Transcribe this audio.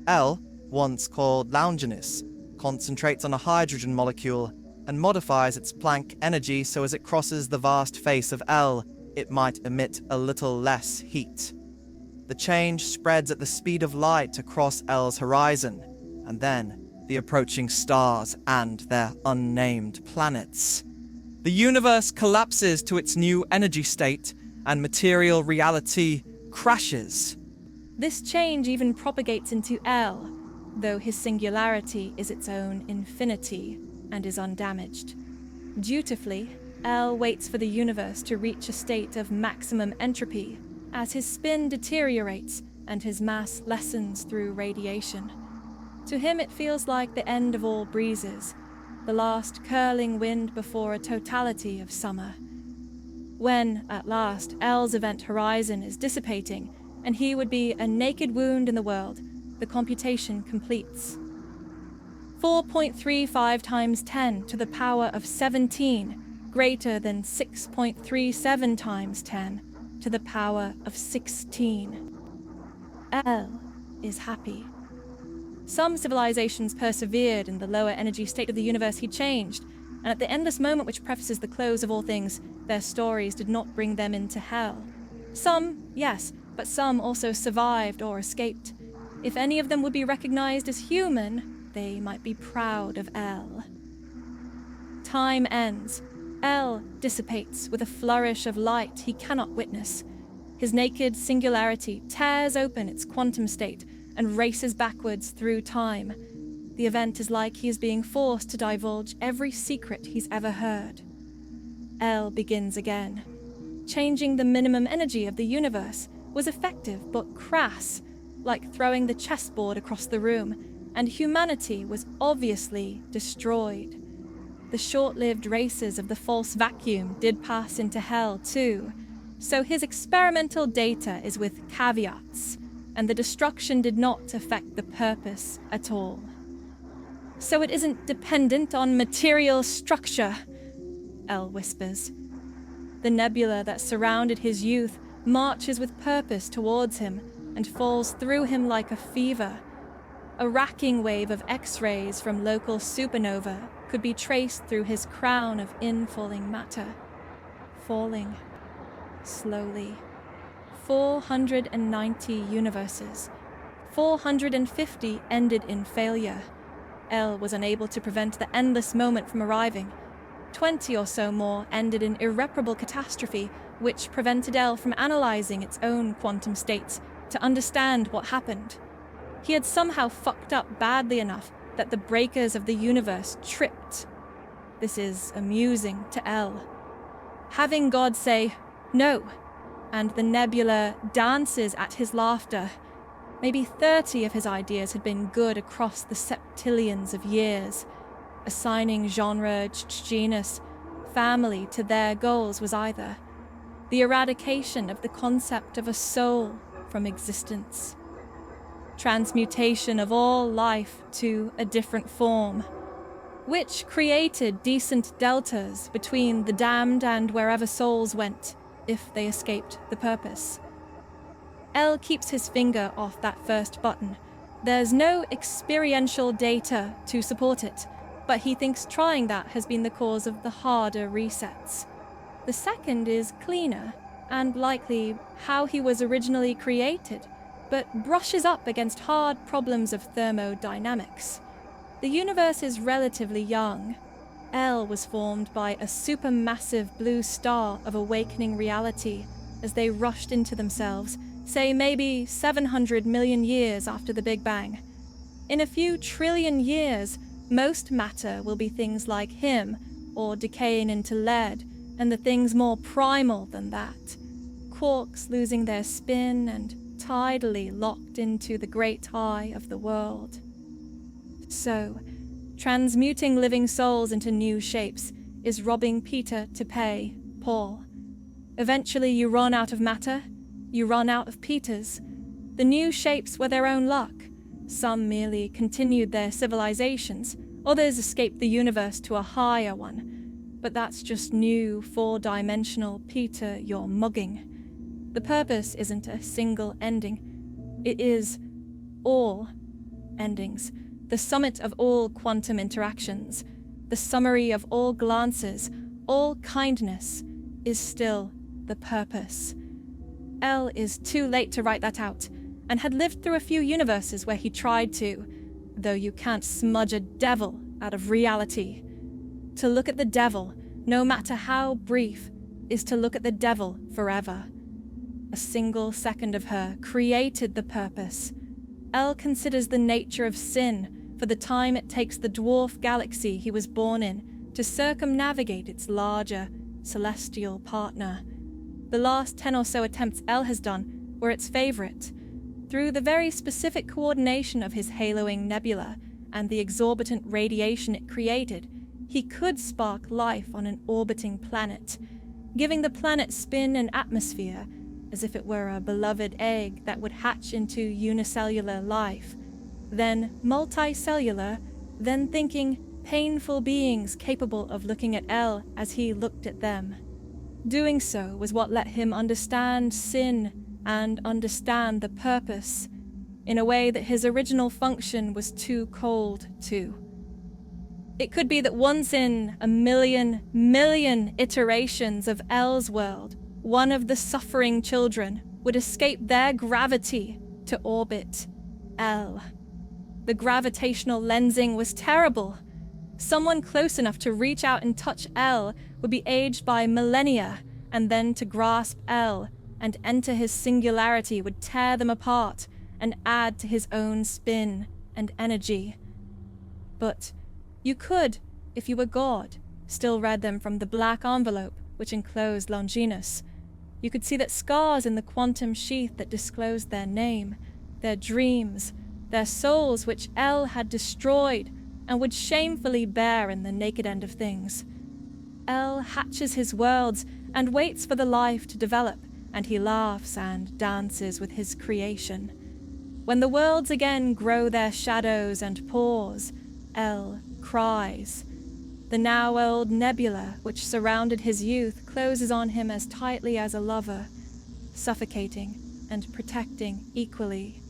L, once called Longinus, concentrates on a hydrogen molecule and modifies its Planck energy so as it crosses the vast face of L, it might emit a little less heat. The change spreads at the speed of light across L's horizon, and then the approaching stars and their unnamed planets. The universe collapses to its new energy state, and material reality crashes. This change even propagates into L, though his singularity is its own infinity and is undamaged. Dutifully, L waits for the universe to reach a state of maximum entropy as his spin deteriorates and his mass lessens through radiation. To him it feels like the end of all breezes, the last curling wind before a totality of summer. When, at last, L's event horizon is dissipating, and he would be a naked wound in the world, the computation completes. 4.35 times 10 to the power of 17, greater than 6.37 times 10 to the power of 16. L is happy. Some civilizations persevered in the lower energy state of the universe he changed, and at the endless moment which prefaces the close of all things, their stories did not bring them into hell. Some, yes, but some also survived or escaped. If any of them would be recognized as human, they might be proud of L. Time ends. L dissipates with a flourish of light he cannot witness. His naked singularity tears open its quantum state and races backwards through time. The event is like he is being forced to divulge every secret he's ever heard. L begins again. Changing the minimum energy of the universe was effective but crass, like throwing the chessboard across the room, and humanity was obviously destroyed. The short-lived races of the false vacuum did pass into hell too, so his experimental data is with caveats, and the destruction did not affect the purpose at all. So it isn't dependent on material structure, L whispers. The nebula that surrounded his youth marches with purpose towards him and falls through him like a fever. A racking wave of X-rays from local supernova could be traced through his crown of infalling matter. Falling. Slowly. 490 universes. 450 ended in failure. L was unable to prevent the endless moment from arriving. 20 or so more ended in irreparable catastrophe, which prevented L from analyzing its own quantum states to understand what happened. He had somehow fucked up badly enough that the breakers of the universe tripped. This is amusing to L. Having God say, "No," and the nebula dances at his laughter. Maybe 30 of his ideas had been good across the septillions of years. Assigning genre, genus, family to their goals was either. The eradication of the concept of a soul from existence. Transmutation of all life to a different form, which created decent deltas between the damned and wherever souls went, if they escaped the purpose. L keeps his finger off that first button. There's no experiential data to support it, but he thinks trying that has been the cause of the harder resets. The second is cleaner, and likely how he was originally created, but brushes up against hard problems of thermodynamics. The universe is relatively young. L was formed by a supermassive blue star of awakening reality as they rushed into themselves, say maybe 700 million years after the Big Bang. In a few trillion years, most matter will be things like him, or decaying into lead, and the things more primal than that. Quarks losing their spin and tidally locked into the great eye of the world. So, transmuting living souls into new shapes is robbing Peter to pay Paul. Eventually you run out of matter, you run out of Peters. The new shapes were their own luck. Some merely continued their civilizations, others escaped the universe to a higher one. But that's just new, four-dimensional Peter you're mugging. The purpose isn't a single ending. It is all. endings, the summit of all quantum interactions, the summary of all glances, all kindness, is still the purpose. L is too late to write that out, and had lived through a few universes where he tried to, though you can't smudge a devil out of reality. To look at the devil, no matter how brief, is to look at the devil forever. A single second of her created the purpose. L considers the nature of sin for the time it takes the dwarf galaxy he was born in to circumnavigate its larger, celestial partner. The last 10 or so attempts L has done were its favorite. Through the very specific coordination of his haloing nebula and the exorbitant radiation it created, he could spark life on an orbiting planet, giving the planet spin and atmosphere as if it were a beloved egg that would hatch into unicellular life, then multicellular, then thinking painful beings capable of looking at L as he looked at them. Doing so was what let him understand sin and understand the purpose in a way that his original function was too cold to. It could be that once in a million iterations of L's world, one of the suffering children would escape their gravity to orbit L. The gravitational lensing was terrible. Someone close enough to reach out and touch L would be aged by millennia, and then to grasp L and enter his singularity would tear them apart and add to his own spin and energy. But you could, if you were God, still read them from the black envelope which enclosed Longinus. You could see that scars in the quantum sheath that disclosed their name, their dreams, their souls which L had destroyed and would shamefully bear in the naked end of things. L hatches his worlds and waits for the life to develop, and he laughs and dances with his creation. When the worlds again grow their shadows and pause, L cries. The now old nebula which surrounded his youth closes on him as tightly as a lover, suffocating and protecting equally.